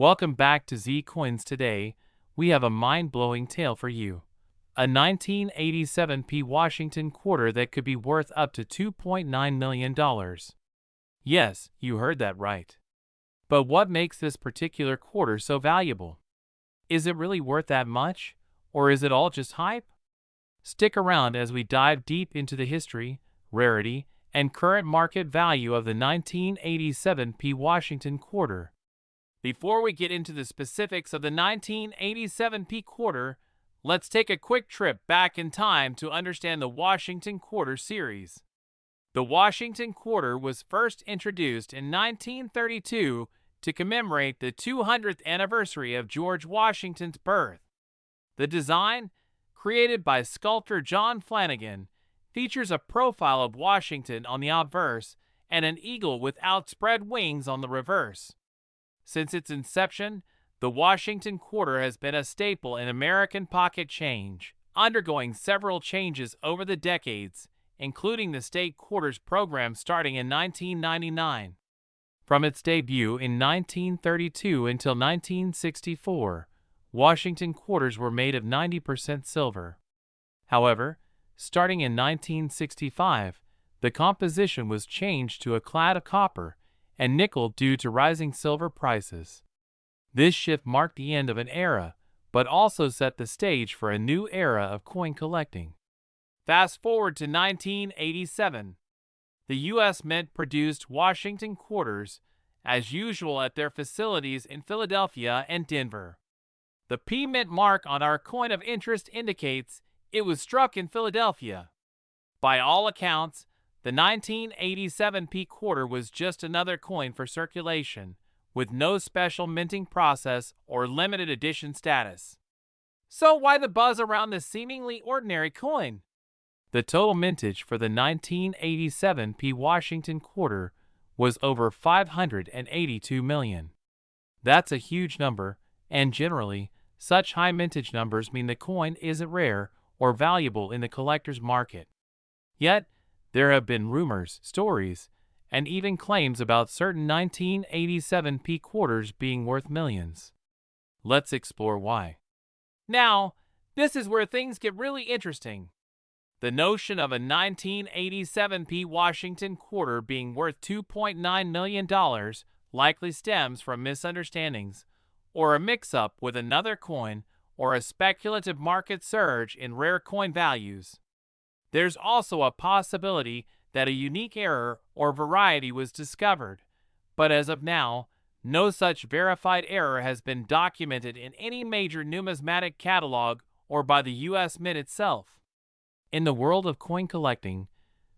Welcome back to Z Coins. Today, we have a mind-blowing tale for you. A 1987 P Washington quarter that could be worth up to $2.9 million. Yes, you heard that right. But what makes this particular quarter so valuable? Is it really worth that much? Or is it all just hype? Stick around as we dive deep into the history, rarity, and current market value of the 1987 P Washington quarter. Before we get into the specifics of the 1987 P quarter, let's take a quick trip back in time to understand the Washington Quarter series. The Washington Quarter was first introduced in 1932 to commemorate the 200th anniversary of George Washington's birth. The design, created by sculptor John Flanagan, features a profile of Washington on the obverse and an eagle with outspread wings on the reverse. Since its inception, the Washington Quarter has been a staple in American pocket change, undergoing several changes over the decades, including the state quarters program starting in 1999. From its debut in 1932 until 1964, Washington quarters were made of 90% silver. However, starting in 1965, the composition was changed to a clad of copper and nickel due to rising silver prices. This shift marked the end of an era, but also set the stage for a new era of coin collecting. Fast forward to 1987. The U.S. Mint produced Washington quarters, as usual at their facilities in Philadelphia and Denver. The P Mint mark on our coin of interest indicates it was struck in Philadelphia. By all accounts, the 1987 P quarter was just another coin for circulation, with no special minting process or limited edition status. So why the buzz around this seemingly ordinary coin? The total mintage for the 1987 P Washington quarter was over 582 million. That's a huge number, and generally, such high mintage numbers mean the coin isn't rare or valuable in the collector's market. Yet, there have been rumors, stories, and even claims about certain 1987 P quarters being worth millions. Let's explore why. Now, this is where things get really interesting. The notion of a 1987 P Washington quarter being worth $2.9 million likely stems from misunderstandings, or a mix-up with another coin, or a speculative market surge in rare coin values. There's also a possibility that a unique error or variety was discovered, but as of now, no such verified error has been documented in any major numismatic catalog or by the U.S. Mint itself. In the world of coin collecting,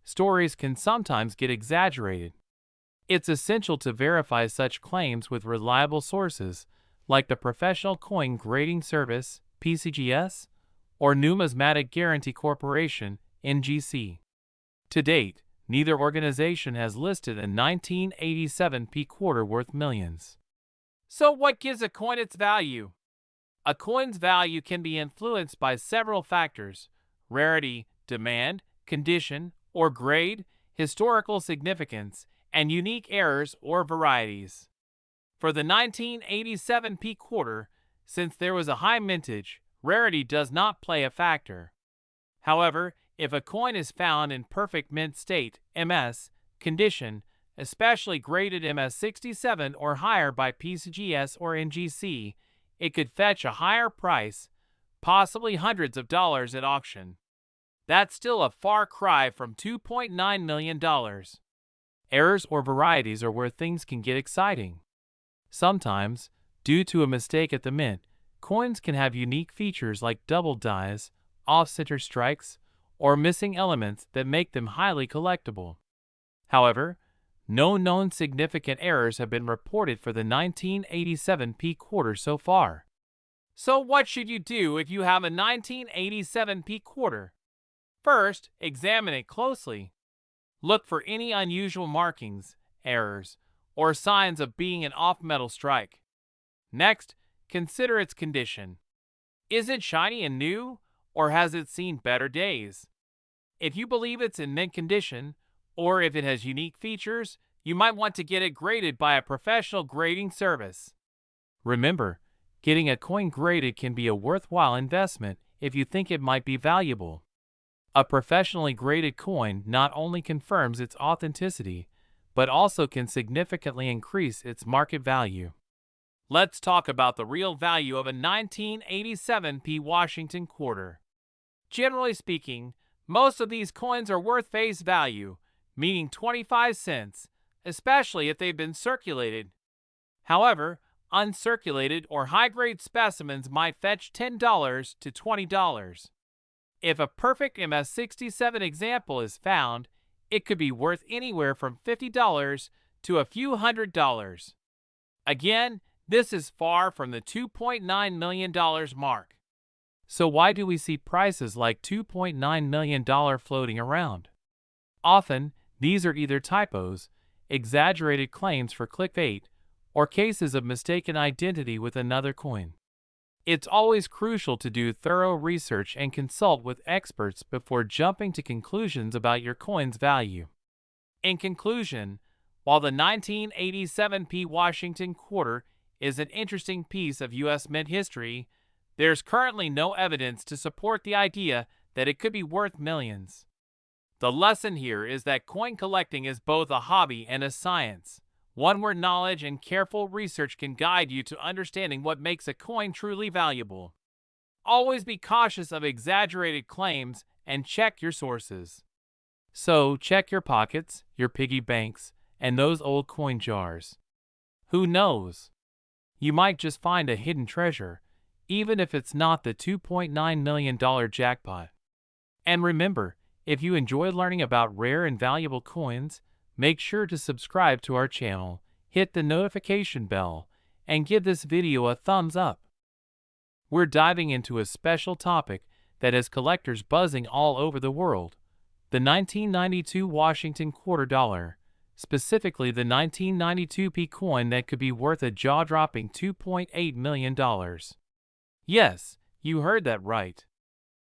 stories can sometimes get exaggerated. It's essential to verify such claims with reliable sources like the Professional Coin Grading Service, PCGS, or Numismatic Guarantee Corporation, NGC. To date, neither organization has listed a 1987 P quarter worth millions. So what gives a coin its value? A coin's value can be influenced by several factors: rarity, demand, condition, or grade, historical significance, and unique errors or varieties. For the 1987 P quarter, since there was a high mintage, rarity does not play a factor. However, if a coin is found in perfect mint state (MS) condition, especially graded MS67 or higher by PCGS or NGC, it could fetch a higher price, possibly hundreds of dollars at auction. That's still a far cry from $2.9 million. Errors or varieties are where things can get exciting. Sometimes, due to a mistake at the mint, coins can have unique features like double dies, off-center strikes, or missing elements that make them highly collectible. However, no known significant errors have been reported for the 1987 P quarter so far. So what should you do if you have a 1987 P quarter? First, examine it closely. Look for any unusual markings, errors, or signs of being an off-metal strike. Next, consider its condition. Is it shiny and new, or has it seen better days? If you believe it's in mint condition, or if it has unique features, you might want to get it graded by a professional grading service. Remember, getting a coin graded can be a worthwhile investment if you think it might be valuable. A professionally graded coin not only confirms its authenticity, but also can significantly increase its market value. Let's talk about the real value of a 1987 P. Washington quarter. Generally speaking, most of these coins are worth face value, meaning 25 cents, especially if they've been circulated. However, uncirculated or high-grade specimens might fetch $10 to $20. If a perfect MS-67 example is found, it could be worth anywhere from $50 to a few $100s. Again, this is far from the $2.9 million mark. So why do we see prices like $2.9 million floating around? Often, these are either typos, exaggerated claims for clickbait, or cases of mistaken identity with another coin. It's always crucial to do thorough research and consult with experts before jumping to conclusions about your coin's value. In conclusion, while the 1987 P. Washington quarter is an interesting piece of U.S. mint history, there's currently no evidence to support the idea that it could be worth millions. The lesson here is that coin collecting is both a hobby and a science, one where knowledge and careful research can guide you to understanding what makes a coin truly valuable. Always be cautious of exaggerated claims and check your sources. So, check your pockets, your piggy banks, and those old coin jars. Who knows? You might just find a hidden treasure, even if it's not the $2.9 million jackpot. And remember, if you enjoy learning about rare and valuable coins, make sure to subscribe to our channel, hit the notification bell, and give this video a thumbs up. We're diving into a special topic that has collectors buzzing all over the world: the 1992 Washington quarter dollar, specifically the 1992 P coin that could be worth a jaw-dropping $2.8 million. Yes, you heard that right.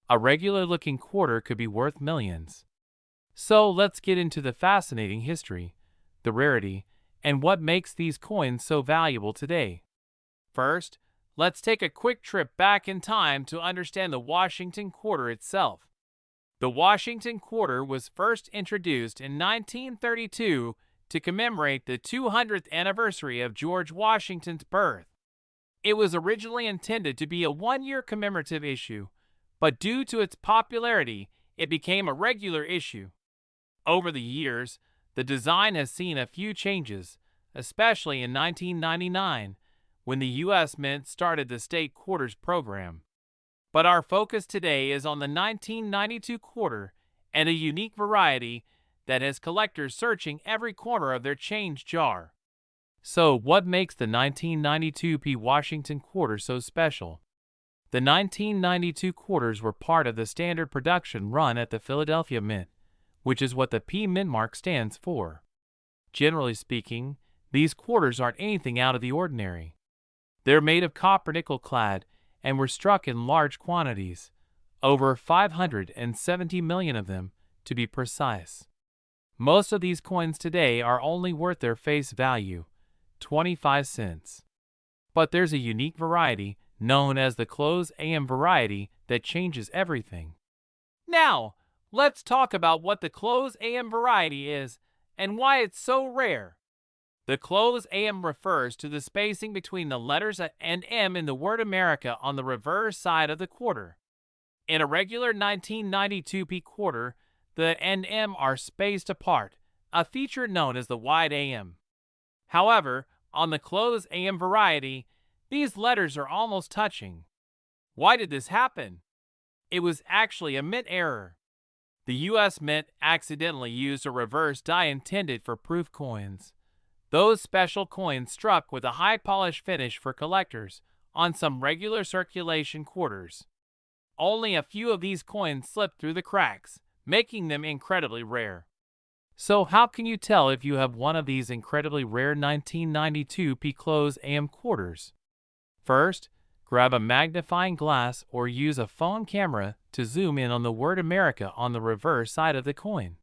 A regular-looking quarter could be worth millions. So let's get into the fascinating history, the rarity, and what makes these coins so valuable today. First, let's take a quick trip back in time to understand the Washington quarter itself. The Washington quarter was first introduced in 1932 to commemorate the 200th anniversary of George Washington's birth. It was originally intended to be a one-year commemorative issue, but due to its popularity, it became a regular issue. Over the years, the design has seen a few changes, especially in 1999, when the U.S. Mint started the state quarters program. But our focus today is on the 1992 quarter and a unique variety that has collectors searching every corner of their change jar. So, what makes the 1992 P. Washington quarter so special? The 1992 quarters were part of the standard production run at the Philadelphia Mint, which is what the P mint mark stands for. Generally speaking, these quarters aren't anything out of the ordinary. They're made of copper nickel clad and were struck in large quantities, over 570 million of them, to be precise. Most of these coins today are only worth their face value, 25 cents. But there's a unique variety, known as the close AM variety, that changes everything. Now, let's talk about what the close AM variety is and why it's so rare. The close AM refers to the spacing between the letters and M in the word America on the reverse side of the quarter. In a regular 1992 P quarter, the N and M are spaced apart, a feature known as the wide AM. However, on the close AM variety, these letters are almost touching. Why did this happen? It was actually a mint error. The U.S. Mint accidentally used a reverse die intended for proof coins. Those special coins struck with a high polish finish for collectors on some regular circulation quarters. Only a few of these coins slipped through the cracks, making them incredibly rare. So how can you tell if you have one of these incredibly rare 1992 P close AM quarters? First, grab a magnifying glass or use a phone camera to zoom in on the word America on the reverse side of the coin.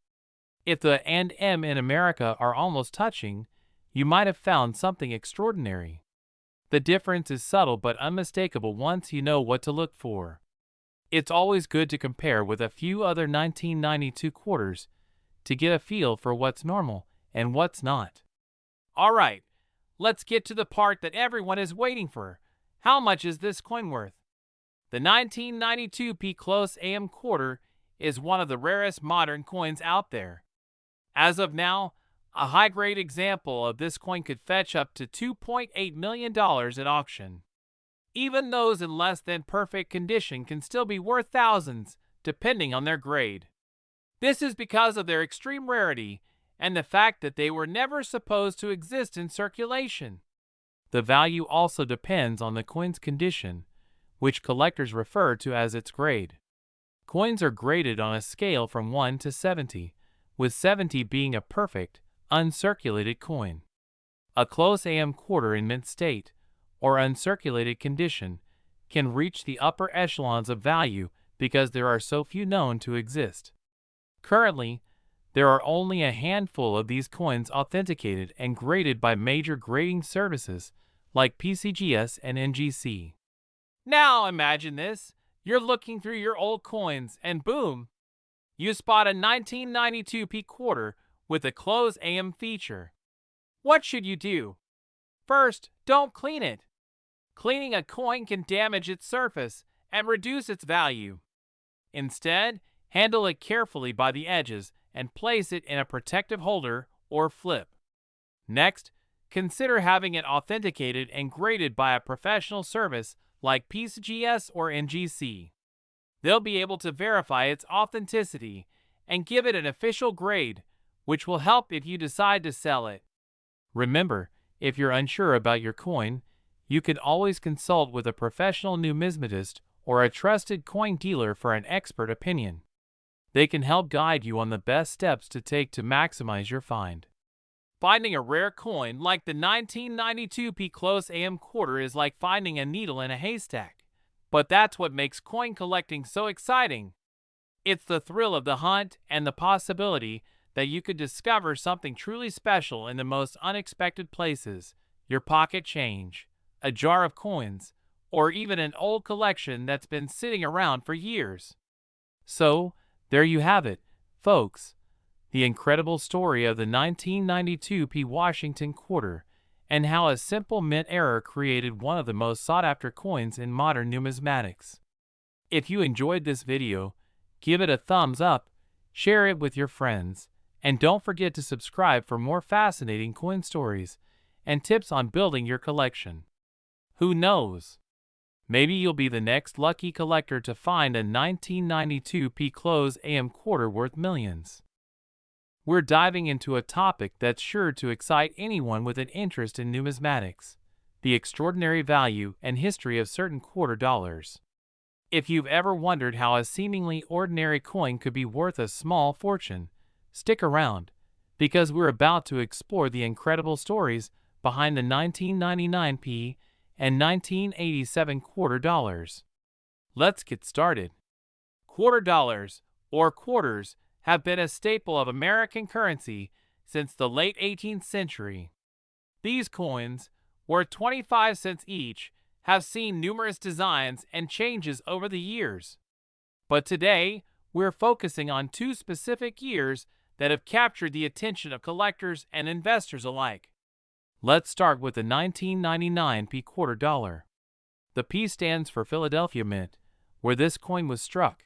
If the and M in America are almost touching, you might have found something extraordinary. The difference is subtle but unmistakable once you know what to look for. It's always good to compare with a few other 1992 quarters to get a feel for what's normal and what's not. All right, let's get to the part that everyone is waiting for. How much is this coin worth? The 1992 P Close AM quarter is one of the rarest modern coins out there. As of now, a high-grade example of this coin could fetch up to $2.8 million at auction. Even those in less than perfect condition can still be worth thousands, depending on their grade. This is because of their extreme rarity and the fact that they were never supposed to exist in circulation. The value also depends on the coin's condition, which collectors refer to as its grade. Coins are graded on a scale from 1 to 70, with 70 being a perfect, uncirculated coin. A close AM quarter in mint state, or uncirculated condition, can reach the upper echelons of value because there are so few known to exist. Currently, there are only a handful of these coins authenticated and graded by major grading services like PCGS and NGC. Now imagine this. You're looking through your old coins and boom, you spot a 1992 P quarter with a close AM feature. What should you do? First, don't clean it. Cleaning a coin can damage its surface and reduce its value. Instead, handle it carefully by the edges and place it in a protective holder or flip. Next, consider having it authenticated and graded by a professional service like PCGS or NGC. They'll be able to verify its authenticity and give it an official grade, which will help if you decide to sell it. Remember, if you're unsure about your coin, you can always consult with a professional numismatist or a trusted coin dealer for an expert opinion. They can help guide you on the best steps to take to maximize your find. Finding a rare coin like the 1992 P Close AM quarter is like finding a needle in a haystack. But that's what makes coin collecting so exciting. It's the thrill of the hunt and the possibility that you could discover something truly special in the most unexpected places: your pocket change, a jar of coins, or even an old collection that's been sitting around for years. So, there you have it, folks. The incredible story of the 1992 P Washington quarter and how a simple mint error created one of the most sought-after coins in modern numismatics. If you enjoyed this video, give it a thumbs up, share it with your friends, and don't forget to subscribe for more fascinating coin stories and tips on building your collection. Who knows? Maybe you'll be the next lucky collector to find a 1992 P Close AM quarter worth millions. We're diving into a topic that's sure to excite anyone with an interest in numismatics: the extraordinary value and history of certain quarter dollars. If you've ever wondered how a seemingly ordinary coin could be worth a small fortune, stick around, because we're about to explore the incredible stories behind the 1999 P and 1987 quarter dollars. Let's get started. Quarter dollars, or quarters, have been a staple of American currency since the late 18th century. These coins, worth 25 cents each, have seen numerous designs and changes over the years. But today, we're focusing on two specific years that have captured the attention of collectors and investors alike. Let's start with the 1999 P quarter dollar. The P stands for Philadelphia Mint, where this coin was struck.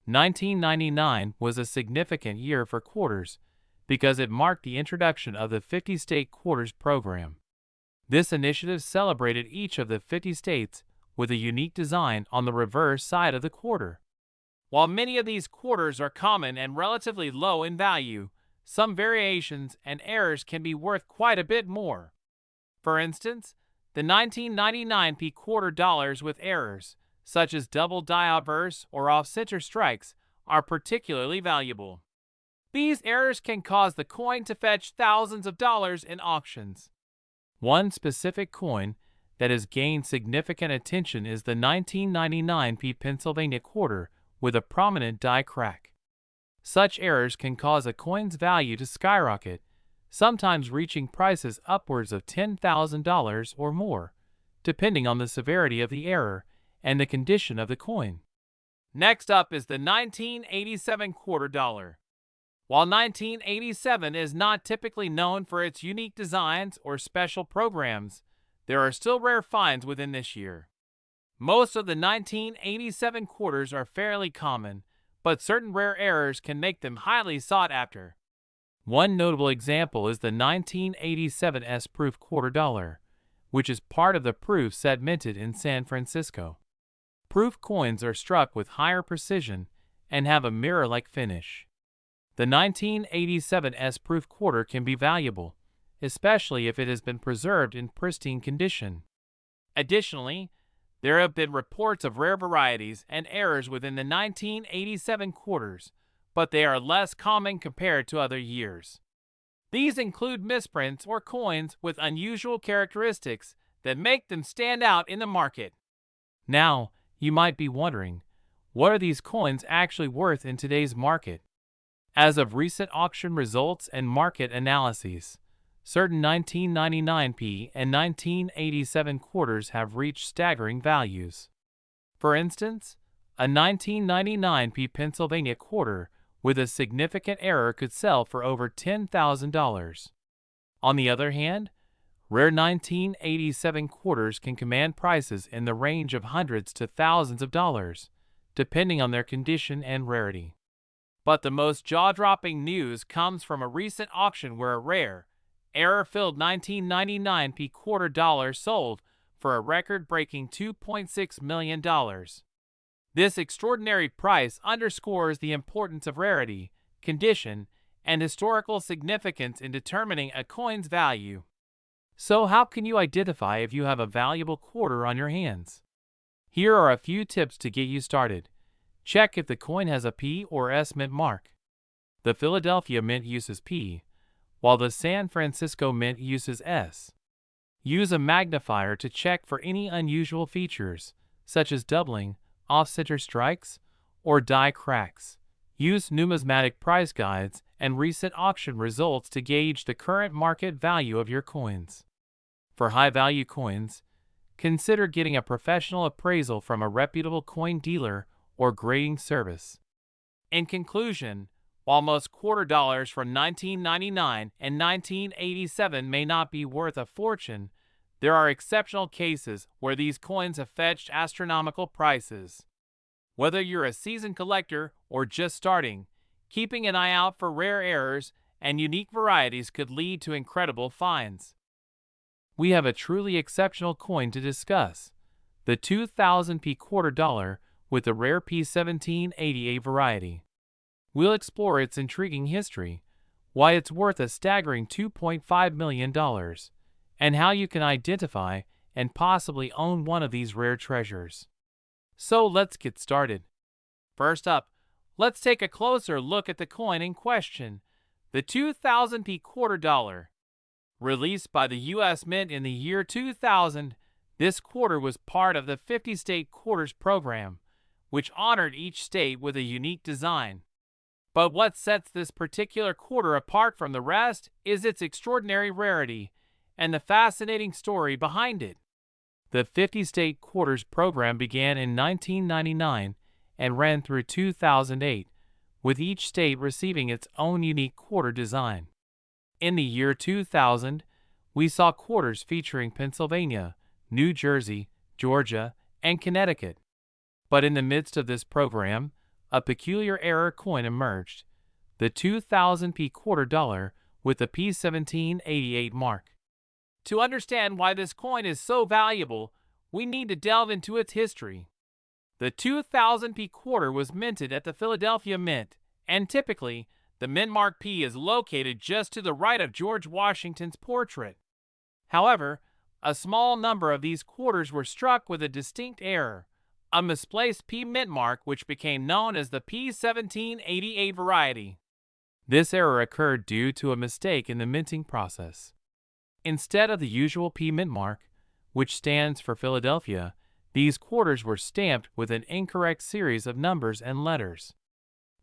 1999 was a significant year for quarters because it marked the introduction of the 50-state quarters program. This initiative celebrated each of the 50 states with a unique design on the reverse side of the quarter. While many of these quarters are common and relatively low in value, some variations and errors can be worth quite a bit more. For instance, the 1999 P quarter dollars with errors, such as double die obverse or off-center strikes, are particularly valuable. These errors can cause the coin to fetch thousands of dollars in auctions. One specific coin that has gained significant attention is the 1999 P Pennsylvania quarter with a prominent die crack. Such errors can cause a coin's value to skyrocket, sometimes reaching prices upwards of $10,000 or more, depending on the severity of the error and the condition of the coin. Next up is the 1987 quarter dollar. While 1987 is not typically known for its unique designs or special programs, there are still rare finds within this year. Most of the 1987 quarters are fairly common, but certain rare errors can make them highly sought after. One notable example is the 1987 S-proof quarter dollar, which is part of the proof set minted in San Francisco. Proof coins are struck with higher precision and have a mirror-like finish. The 1987 S-proof quarter can be valuable, especially if it has been preserved in pristine condition. Additionally, there have been reports of rare varieties and errors within the 1987 quarters, but they are less common compared to other years. These include misprints or coins with unusual characteristics that make them stand out in the market. Now, you might be wondering, what are these coins actually worth in today's market? As of recent auction results and market analyses, certain 1999p and 1987 quarters have reached staggering values. For instance, a 1999p Pennsylvania quarter with a significant error could sell for over $10,000. On the other hand, rare 1987 quarters can command prices in the range of hundreds to thousands of dollars, depending on their condition and rarity. But the most jaw-dropping news comes from a recent auction where a rare, error-filled 1999p quarter dollar sold for a record-breaking $2.6 million. This extraordinary price underscores the importance of rarity, condition, and historical significance in determining a coin's value. So how can you identify if you have a valuable quarter on your hands? Here are a few tips to get you started. Check if the coin has a P or S mint mark. The Philadelphia Mint uses P, while the San Francisco Mint uses S. Use a magnifier to check for any unusual features, such as doubling, off-center strikes, or die cracks. Use numismatic price guides and recent auction results to gauge the current market value of your coins. For high-value coins, consider getting a professional appraisal from a reputable coin dealer or grading service. In conclusion, while most quarter dollars from 1999 and 1987 may not be worth a fortune, there are exceptional cases where these coins have fetched astronomical prices. Whether you're a seasoned collector or just starting, keeping an eye out for rare errors and unique varieties could lead to incredible finds. We have a truly exceptional coin to discuss, the 2000p quarter dollar with the rare P1788 variety. We'll explore its intriguing history, why it's worth a staggering $2.5 million, and how you can identify and possibly own one of these rare treasures. So let's get started. First up, let's take a closer look at the coin in question, the 2000p quarter dollar. Released by the U.S. Mint in the year 2000, this quarter was part of the 50-state quarters program, which honored each state with a unique design. But what sets this particular quarter apart from the rest is its extraordinary rarity and the fascinating story behind it. The 50-state quarters program began in 1999 and ran through 2008, with each state receiving its own unique quarter design. In the year 2000, we saw quarters featuring Pennsylvania, New Jersey, Georgia, and Connecticut. But in the midst of this program, a peculiar error coin emerged, the 2000p quarter dollar with the P1788 mark. To understand why this coin is so valuable, we need to delve into its history. The 2000p quarter was minted at the Philadelphia Mint, and typically, the mint mark P is located just to the right of George Washington's portrait. However, a small number of these quarters were struck with a distinct error, a misplaced P mint mark which became known as the P1788 variety. This error occurred due to a mistake in the minting process. Instead of the usual P mint mark, which stands for Philadelphia, these quarters were stamped with an incorrect series of numbers and letters.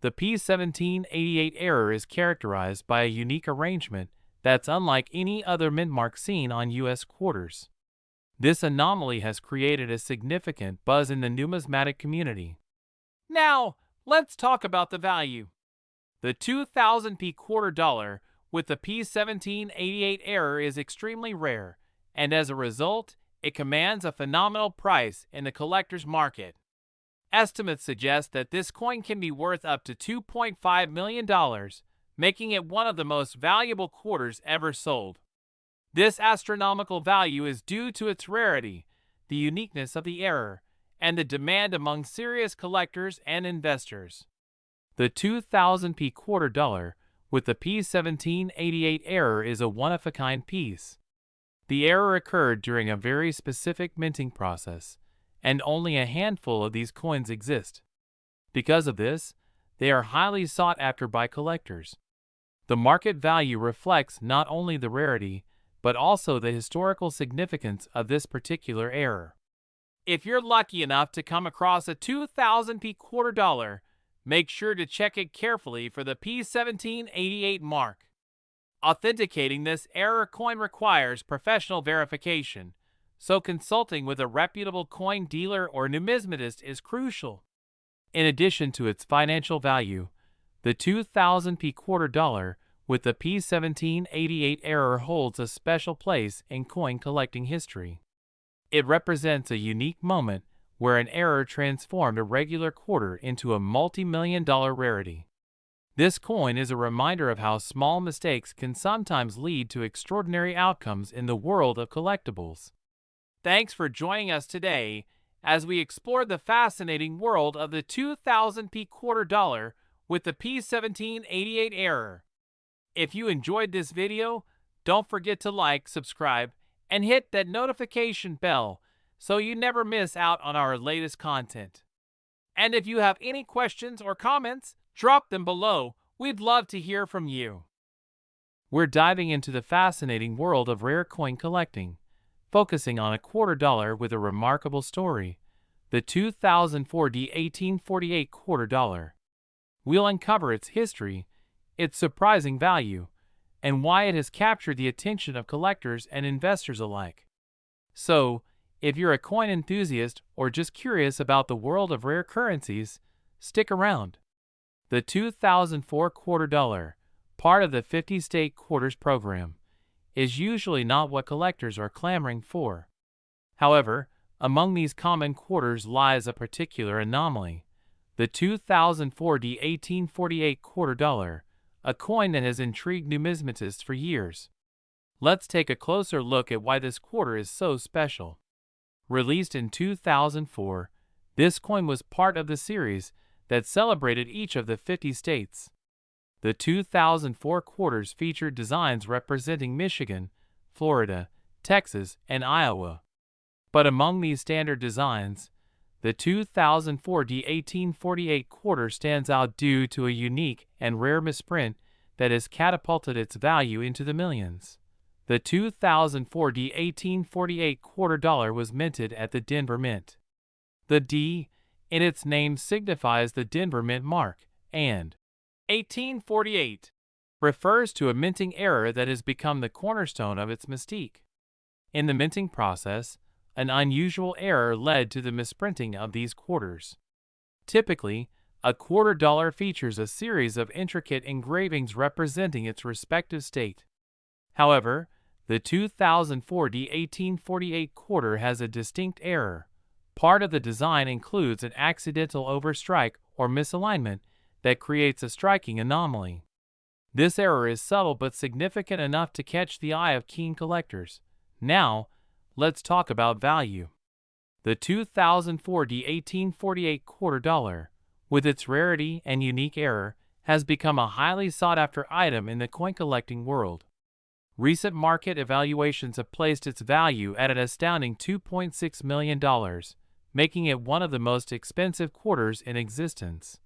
The P1788 error is characterized by a unique arrangement that's unlike any other mint mark seen on U.S. quarters. This anomaly has created a significant buzz in the numismatic community. Now, let's talk about the value. The 2000p quarter dollar with the P1788 error is extremely rare, and as a result, it commands a phenomenal price in the collector's market. Estimates suggest that this coin can be worth up to $2.5 million, making it one of the most valuable quarters ever sold. This astronomical value is due to its rarity, the uniqueness of the error, and the demand among serious collectors and investors. The 2000p quarter dollar with the P1788 error is a one-of-a-kind piece. The error occurred during a very specific minting process, and only a handful of these coins exist. Because of this, they are highly sought after by collectors. The market value reflects not only the rarity, but also the historical significance of this particular error. If you're lucky enough to come across a 2000p quarter dollar, make sure to check it carefully for the P1788 mark. Authenticating this error coin requires professional verification, so consulting with a reputable coin dealer or numismatist is crucial. In addition to its financial value, the 2000p quarter dollar with the P1788 error holds a special place in coin collecting history. It represents a unique moment where an error transformed a regular quarter into a multi-million-dollar rarity. This coin is a reminder of how small mistakes can sometimes lead to extraordinary outcomes in the world of collectibles. Thanks for joining us today as we explore the fascinating world of the 2000p quarter dollar with the P1788 error. If you enjoyed this video, don't forget to like, subscribe, and hit that notification bell so you never miss out on our latest content. And if you have any questions or comments, drop them below. We'd love to hear from you. We're diving into the fascinating world of rare coin collecting, focusing on a quarter dollar with a remarkable story, the 2004 1848 quarter dollar. We'll uncover its history, its surprising value, and why it has captured the attention of collectors and investors alike. So, if you're a coin enthusiast or just curious about the world of rare currencies, stick around. The 2004 quarter dollar, part of the 50-state quarters program, is usually not what collectors are clamoring for. However, among these common quarters lies a particular anomaly, the 2004 1848 quarter dollar, a coin that has intrigued numismatists for years. Let's take a closer look at why this quarter is so special. Released in 2004, this coin was part of the series that celebrated each of the 50 states. The 2004 quarters featured designs representing Michigan, Florida, Texas, and Iowa. But among these standard designs, the 2004 1848 quarter stands out due to a unique and rare misprint that has catapulted its value into the millions. The 2004 1848 quarter dollar was minted at the Denver Mint. The D in its name signifies the Denver Mint mark, and 1848 refers to a minting error that has become the cornerstone of its mystique. In the minting process, an unusual error led to the misprinting of these quarters. Typically, a quarter dollar features a series of intricate engravings representing its respective state. However, the 2004 1848 quarter has a distinct error. Part of the design includes an accidental overstrike or misalignment that creates a striking anomaly. This error is subtle but significant enough to catch the eye of keen collectors. Now, let's talk about value. The 2004 1848 quarter dollar, with its rarity and unique error, has become a highly sought-after item in the coin collecting world. Recent market evaluations have placed its value at an astounding $2.6 million, making it one of the most expensive quarters in existence.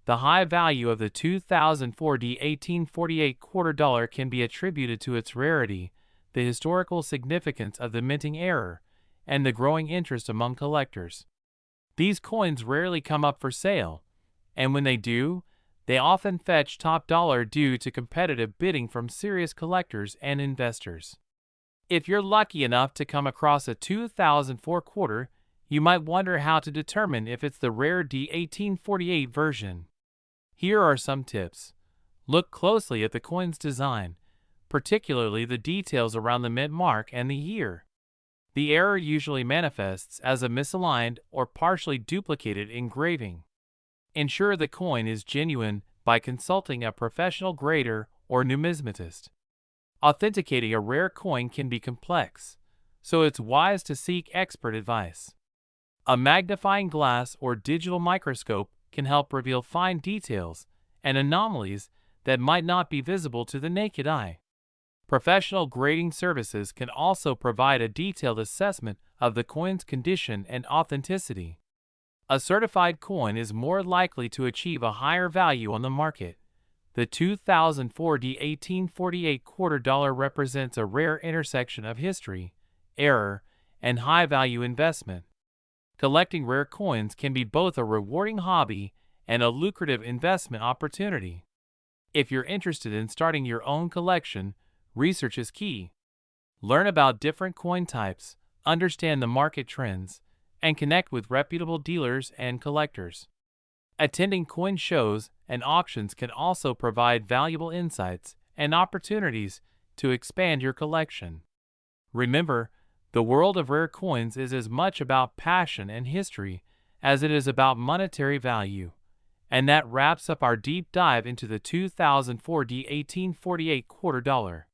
The high value of the 2004 1848 quarter dollar can be attributed to its rarity, the historical significance of the minting error, and the growing interest among collectors. These coins rarely come up for sale, and when they do, they often fetch top dollar due to competitive bidding from serious collectors and investors. If you're lucky enough to come across a 2004 quarter, you might wonder how to determine if it's the rare D1848 version. Here are some tips. Look closely at the coin's design, particularly the details around the mint mark and the year. The error usually manifests as a misaligned or partially duplicated engraving. Ensure the coin is genuine by consulting a professional grader or numismatist. Authenticating a rare coin can be complex, so it's wise to seek expert advice. A magnifying glass or digital microscope can help reveal fine details and anomalies that might not be visible to the naked eye. Professional grading services can also provide a detailed assessment of the coin's condition and authenticity. A certified coin is more likely to achieve a higher value on the market. The 2004 D1848 quarter dollar represents a rare intersection of history, error, and high-value investment. Collecting rare coins can be both a rewarding hobby and a lucrative investment opportunity. If you're interested in starting your own collection, research is key. Learn about different coin types, understand the market trends, and connect with reputable dealers and collectors. Attending coin shows and auctions can also provide valuable insights and opportunities to expand your collection. Remember, the world of rare coins is as much about passion and history as it is about monetary value. And that wraps up our deep dive into the 2004 D1848 quarter dollar.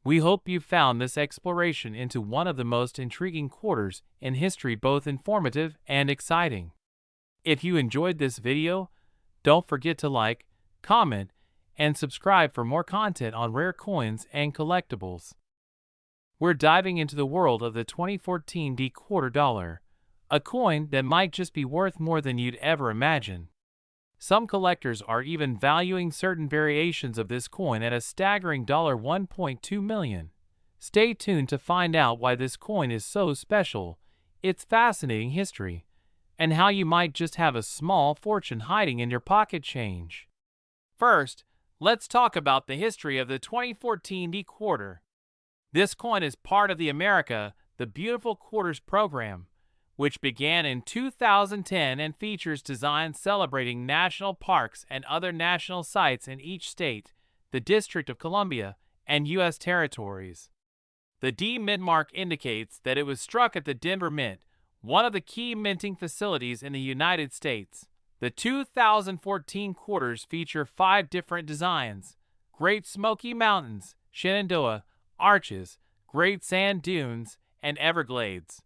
We hope you found this exploration into one of the most intriguing quarters in history both informative and exciting. If you enjoyed this video, don't forget to like, comment, and subscribe for more content on rare coins and collectibles. We're diving into the world of the 2014 D quarter dollar, a coin that might just be worth more than you'd ever imagine. Some collectors are even valuing certain variations of this coin at a staggering $1.2 million. Stay tuned to find out why this coin is so special, its fascinating history, and how you might just have a small fortune hiding in your pocket change. First, let's talk about the history of the 2014 D quarter. This coin is part of the America the Beautiful Quarters program, which began in 2010 and features designs celebrating national parks and other national sites in each state, the District of Columbia, and U.S. territories. The D mint mark indicates that it was struck at the Denver Mint, one of the key minting facilities in the United States. The 2014 quarters feature 5 different designs: Great Smoky Mountains, Shenandoah, Arches, Great Sand Dunes, and Everglades.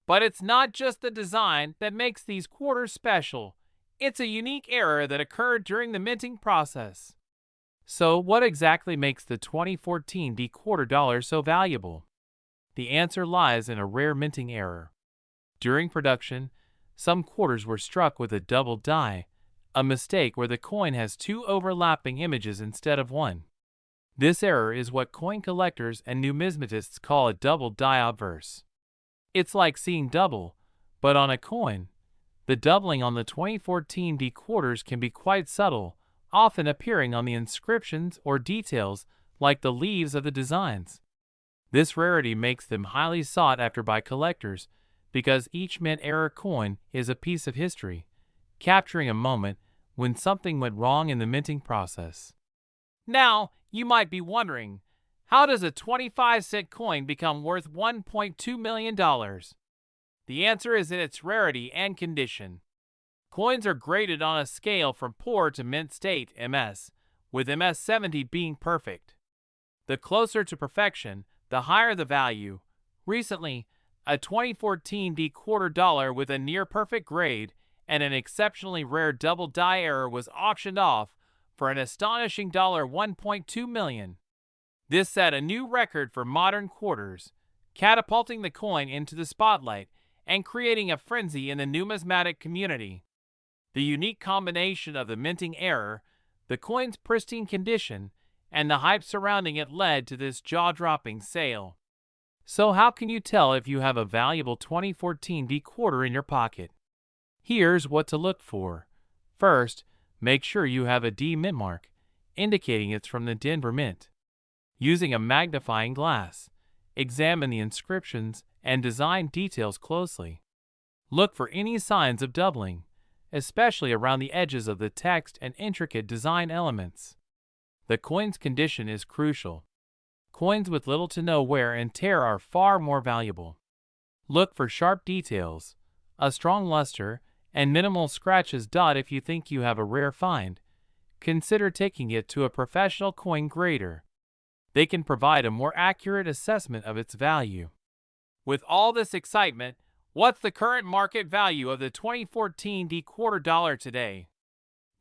But it's not just the design that makes these quarters special. It's a unique error that occurred during the minting process. So what exactly makes the 2014 D quarter dollar so valuable? The answer lies in a rare minting error. During production, some quarters were struck with a double die, a mistake where the coin has 2 overlapping images instead of 1. This error is what coin collectors and numismatists call a double die obverse. It's like seeing double, but on a coin. The doubling on the 2014 D quarters can be quite subtle, often appearing on the inscriptions or details like the leaves of the designs. This rarity makes them highly sought after by collectors because each mint error coin is a piece of history, capturing a moment when something went wrong in the minting process. Now, you might be wondering, how does a 25-cent coin become worth $1.2 million? The answer is in its rarity and condition. Coins are graded on a scale from poor to mint state MS, with MS 70 being perfect. The closer to perfection, the higher the value. Recently, a 2014 D quarter dollar with a near-perfect grade and an exceptionally rare double die error was auctioned off for an astonishing $1.2 million. This set a new record for modern quarters, catapulting the coin into the spotlight and creating a frenzy in the numismatic community. The unique combination of the minting error, the coin's pristine condition, and the hype surrounding it led to this jaw-dropping sale. So how can you tell if you have a valuable 2014 D quarter in your pocket? Here's what to look for. First, make sure you have a D mint mark, indicating it's from the Denver Mint. Using a magnifying glass, Examine the inscriptions and design details closely. Look for any signs of doubling, especially around the edges of the text and intricate design elements. The coin's condition is crucial. Coins with little to no wear and tear are far more valuable. Look for sharp details, a strong luster, and minimal scratches. If you think you have a rare find, consider taking it to a professional coin grader. They can provide a more accurate assessment of its value. With all this excitement, what's the current market value of the 2014 D quarter dollar today?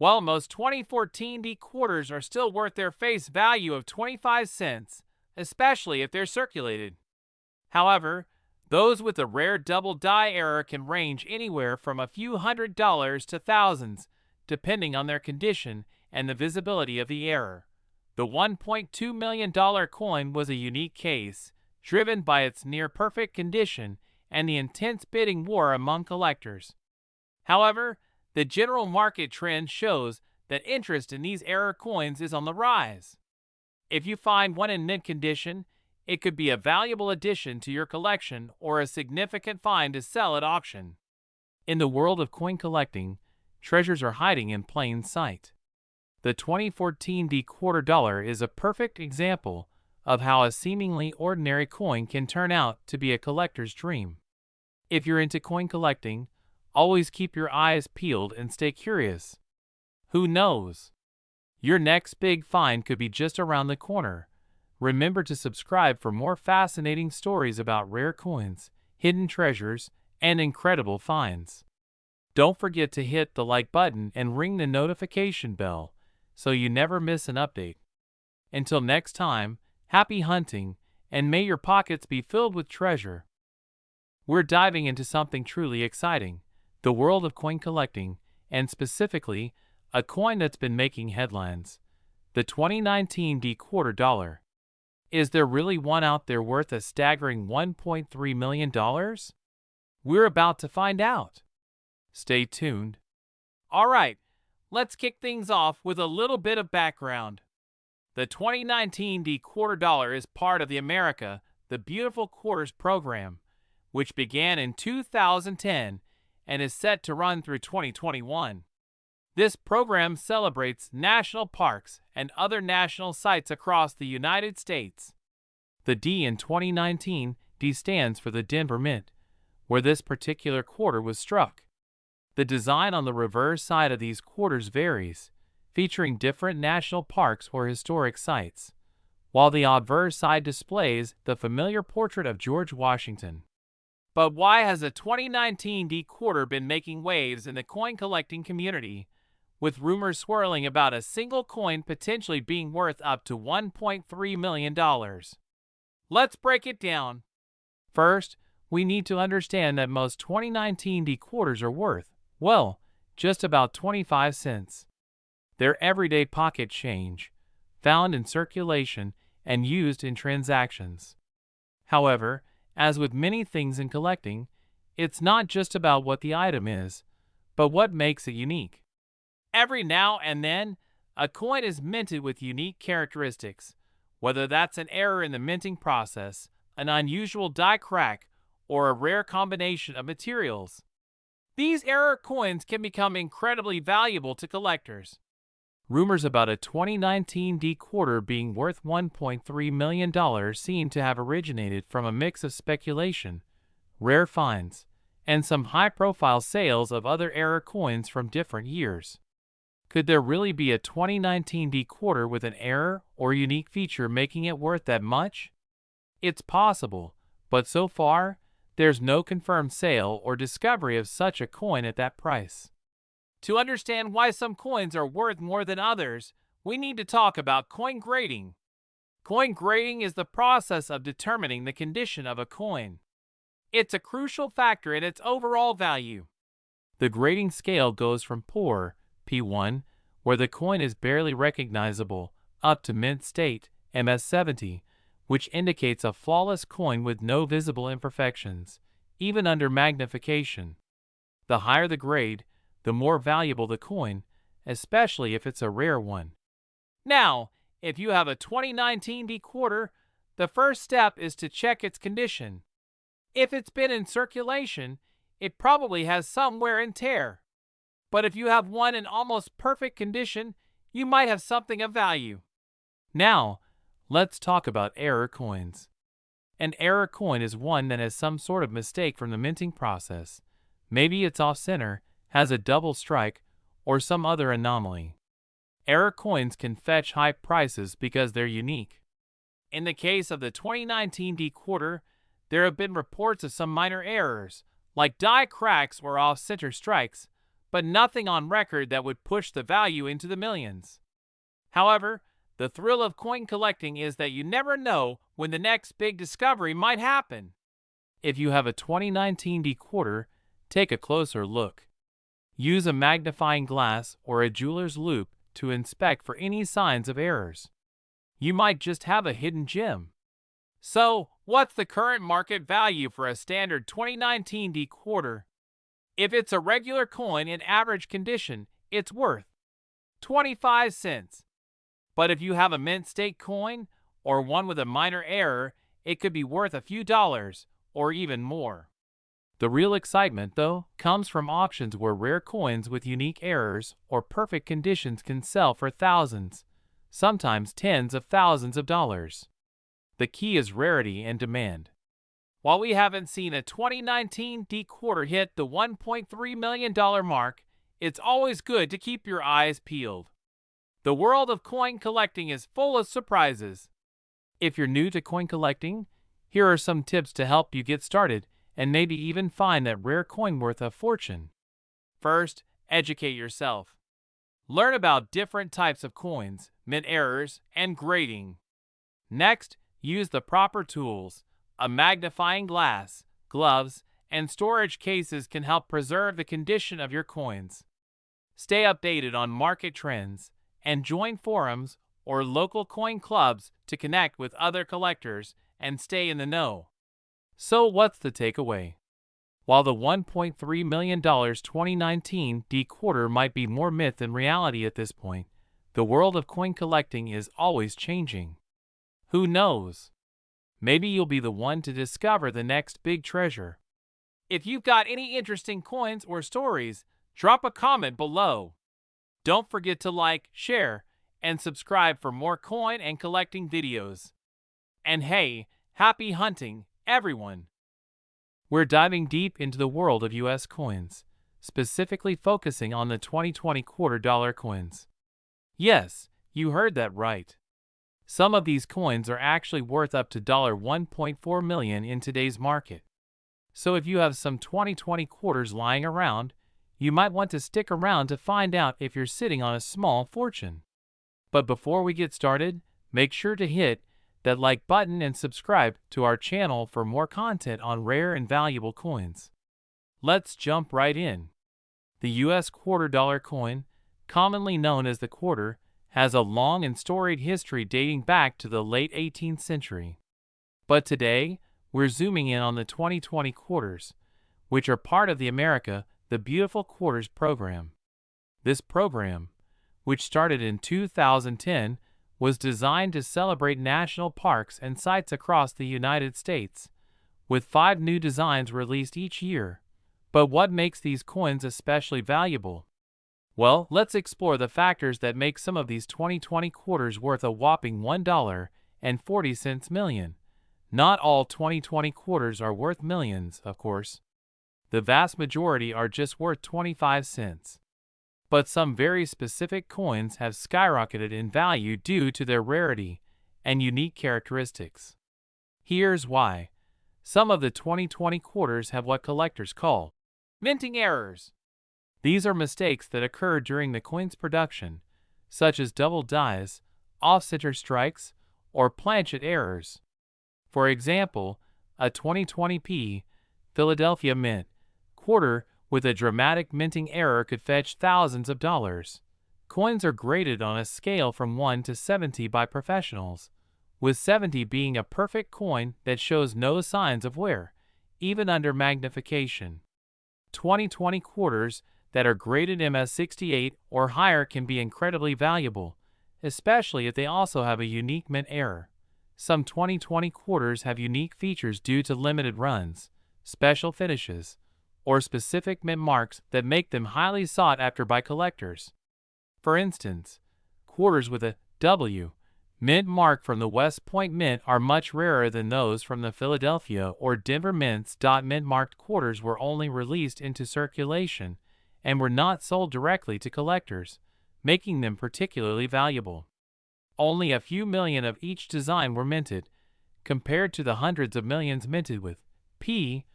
Well, most 2014 D quarters are still worth their face value of 25 cents, especially if they're circulated. However, those with a rare double die error can range anywhere from a few $100s to thousands, depending on their condition and the visibility of the error. The $1.2 million coin was a unique case, driven by its near-perfect condition and the intense bidding war among collectors. However, the general market trend shows that interest in these error coins is on the rise. If you find one in mint condition, it could be a valuable addition to your collection or a significant find to sell at auction. In the world of coin collecting, treasures are hiding in plain sight. The 2014 D quarter dollar is a perfect example of how a seemingly ordinary coin can turn out to be a collector's dream. If you're into coin collecting, always keep your eyes peeled and stay curious. Who knows? Your next big find could be just around the corner. Remember to subscribe for more fascinating stories about rare coins, hidden treasures, and incredible finds. Don't forget to hit the like button and ring the notification bell so you never miss an update. Until next time, happy hunting, and may your pockets be filled with treasure. We're diving into something truly exciting, the world of coin collecting, and specifically, a coin that's been making headlines, the 2019 D quarter dollar. Is there really one out there worth a staggering $1.3 million? We're about to find out. Stay tuned. All right, let's kick things off with a little bit of background. The 2019 D quarter dollar is part of the America, the Beautiful Quarters program, which began in 2010 and is set to run through 2021. This program celebrates national parks and other national sites across the United States. The D in 2019 D stands for the Denver Mint, where this particular quarter was struck. The design on the reverse side of these quarters varies, featuring different national parks or historic sites, while the obverse side displays the familiar portrait of George Washington. But why has the 2019 D quarter been making waves in the coin collecting community, with rumors swirling about a single coin potentially being worth up to $1.3 million? Let's break it down. First, we need to understand that most 2019 D quarters are worth, well, just about 25 cents. They're everyday pocket change, found in circulation and used in transactions. However, as with many things in collecting, it's not just about what the item is, but what makes it unique. Every now and then, a coin is minted with unique characteristics, whether that's an error in the minting process, an unusual die crack, or a rare combination of materials. These error coins can become incredibly valuable to collectors. Rumors about a 2019 D quarter being worth $1.3 million seem to have originated from a mix of speculation, rare finds, and some high-profile sales of other error coins from different years. Could there really be a 2019 D quarter with an error or unique feature making it worth that much? It's possible, but so far, there's no confirmed sale or discovery of such a coin at that price. To understand why some coins are worth more than others, we need to talk about coin grading. Coin grading is the process of determining the condition of a coin. It's a crucial factor in its overall value. The grading scale goes from poor, P1, where the coin is barely recognizable, up to mint state, MS70, which indicates a flawless coin with no visible imperfections, even under magnification. The higher the grade, the more valuable the coin, especially if it's a rare one. Now, if you have a 2019 D quarter, the first step is to check its condition. If it's been in circulation, it probably has some wear and tear. But if you have one in almost perfect condition, you might have something of value. Now, let's talk about error coins. An error coin is one that has some sort of mistake from the minting process. Maybe it's off-center, has a double strike, or some other anomaly. Error coins can fetch high prices because they're unique. In the case of the 2019 D quarter, there have been reports of some minor errors, like die cracks or off-center strikes, but nothing on record that would push the value into the millions. However, the thrill of coin collecting is that you never know when the next big discovery might happen. If you have a 2019 D quarter, take a closer look. Use a magnifying glass or a jeweler's loupe to inspect for any signs of errors. You might just have a hidden gem. So, what's the current market value for a standard 2019 D quarter? If it's a regular coin in average condition, it's worth 25 cents. But if you have a mint state coin or one with a minor error, it could be worth a few dollars or even more. The real excitement, though, comes from auctions where rare coins with unique errors or perfect conditions can sell for thousands, sometimes tens of thousands of dollars. The key is rarity and demand. While we haven't seen a 2019 D quarter hit the $1.3 million mark, it's always good to keep your eyes peeled. The world of coin collecting is full of surprises. If you're new to coin collecting, here are some tips to help you get started and maybe even find that rare coin worth a fortune. First, educate yourself. Learn about different types of coins, mint errors, and grading. Next, use the proper tools. A magnifying glass, gloves, and storage cases can help preserve the condition of your coins. Stay updated on market trends and join forums or local coin clubs to connect with other collectors and stay in the know. So what's the takeaway? While the $1.3 million 2019 D quarter might be more myth than reality at this point, the world of coin collecting is always changing. Who knows? Maybe you'll be the one to discover the next big treasure. If you've got any interesting coins or stories, drop a comment below. Don't forget to like, share, and subscribe for more coin and collecting videos. And hey, happy hunting, everyone! We're diving deep into the world of US coins, specifically focusing on the 2020 quarter-dollar coins. Yes, you heard that right. Some of these coins are actually worth up to $1.4 million in today's market. So if you have some 2020 quarters lying around, you might want to stick around to find out if you're sitting on a small fortune. But before we get started, make sure to hit that like button and subscribe to our channel for more content on rare and valuable coins. Let's jump right in. The US quarter-dollar coin, commonly known as the quarter, has a long and storied history dating back to the late 18th century. But today, we're zooming in on the 2020 quarters, which are part of the America the Beautiful Quarters program. This program, which started in 2010, was designed to celebrate national parks and sites across the United States, with 5 new designs released each year. But what makes these coins especially valuable? Well, let's explore the factors that make some of these 2020 quarters worth a whopping $1.40 million. Not all 2020 quarters are worth millions, of course. The vast majority are just worth 25 cents. But some very specific coins have skyrocketed in value due to their rarity and unique characteristics. Here's why. Some of the 2020 quarters have what collectors call minting errors. These are mistakes that occur during the coin's production, such as double dies, off-center strikes, or planchet errors. For example, a 2020p Philadelphia Mint quarter with a dramatic minting error could fetch thousands of dollars. Coins are graded on a scale from 1 to 70 by professionals, with 70 being a perfect coin that shows no signs of wear, even under magnification. 2020 quarters that are graded MS68 or higher can be incredibly valuable, especially if they also have a unique mint error. Some 2020 quarters have unique features due to limited runs, special finishes, or specific mint marks that make them highly sought after by collectors. For instance, quarters with a W mint mark from the West Point Mint are much rarer than those from the Philadelphia or Denver mints. Mint-marked quarters were only released into circulation and were not sold directly to collectors, making them particularly valuable. Only a few million of each design were minted, compared to the hundreds of millions minted with P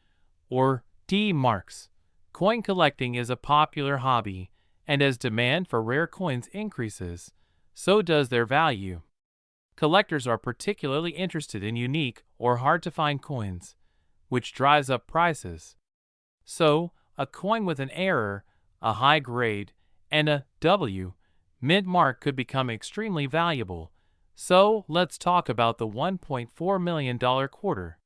or D marks. Coin collecting is a popular hobby, and as demand for rare coins increases, so does their value. Collectors are particularly interested in unique or hard-to-find coins, which drives up prices. So, a coin with an error, a high grade, and a W mint mark could become extremely valuable. So, let's talk about the $1.4 million quarter.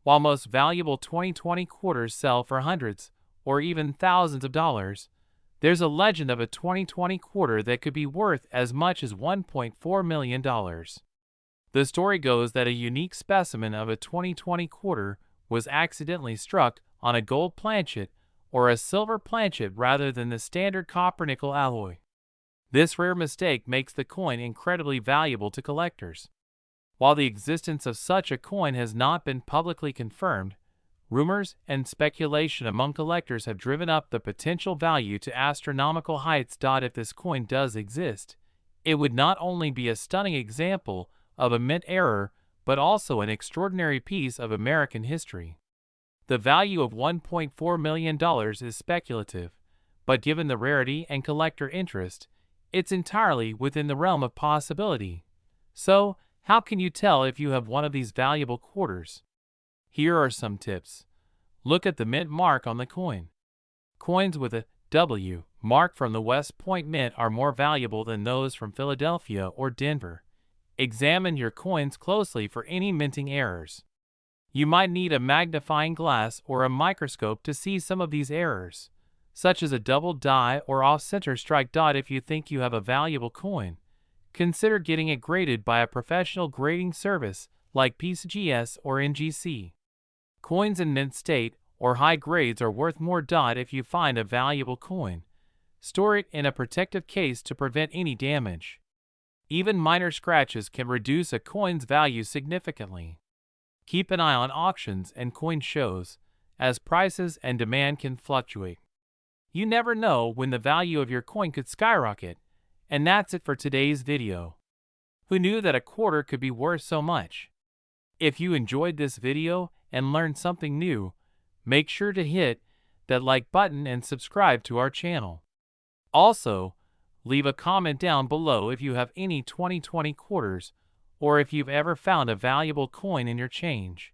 While most valuable 2020 quarters sell for hundreds or even thousands of dollars, there's a legend of a 2020 quarter that could be worth as much as $1.4 million. The story goes that a unique specimen of a 2020 quarter was accidentally struck on a gold planchet or a silver planchet rather than the standard copper-nickel alloy. This rare mistake makes the coin incredibly valuable to collectors. While the existence of such a coin has not been publicly confirmed, rumors and speculation among collectors have driven up the potential value to astronomical heights. If this coin does exist, it would not only be a stunning example of a mint error, but also an extraordinary piece of American history. The value of $1.4 million is speculative, but given the rarity and collector interest, it's entirely within the realm of possibility. So, how can you tell if you have one of these valuable quarters? Here are some tips. Look at the mint mark on the coin. Coins with a W mark from the West Point Mint are more valuable than those from Philadelphia or Denver. Examine your coins closely for any minting errors. You might need a magnifying glass or a microscope to see some of these errors, such as a double die or off-center strike. If you think you have a valuable coin, consider getting it graded by a professional grading service like PCGS or NGC. Coins in mint state or high grades are worth more. If you find a valuable coin, store it in a protective case to prevent any damage. Even minor scratches can reduce a coin's value significantly. Keep an eye on auctions and coin shows, as prices and demand can fluctuate. You never know when the value of your coin could skyrocket. And that's it for today's video. Who knew that a quarter could be worth so much? If you enjoyed this video and learned something new, make sure to hit that like button and subscribe to our channel. Also, leave a comment down below if you have any 2020 quarters or if you've ever found a valuable coin in your change.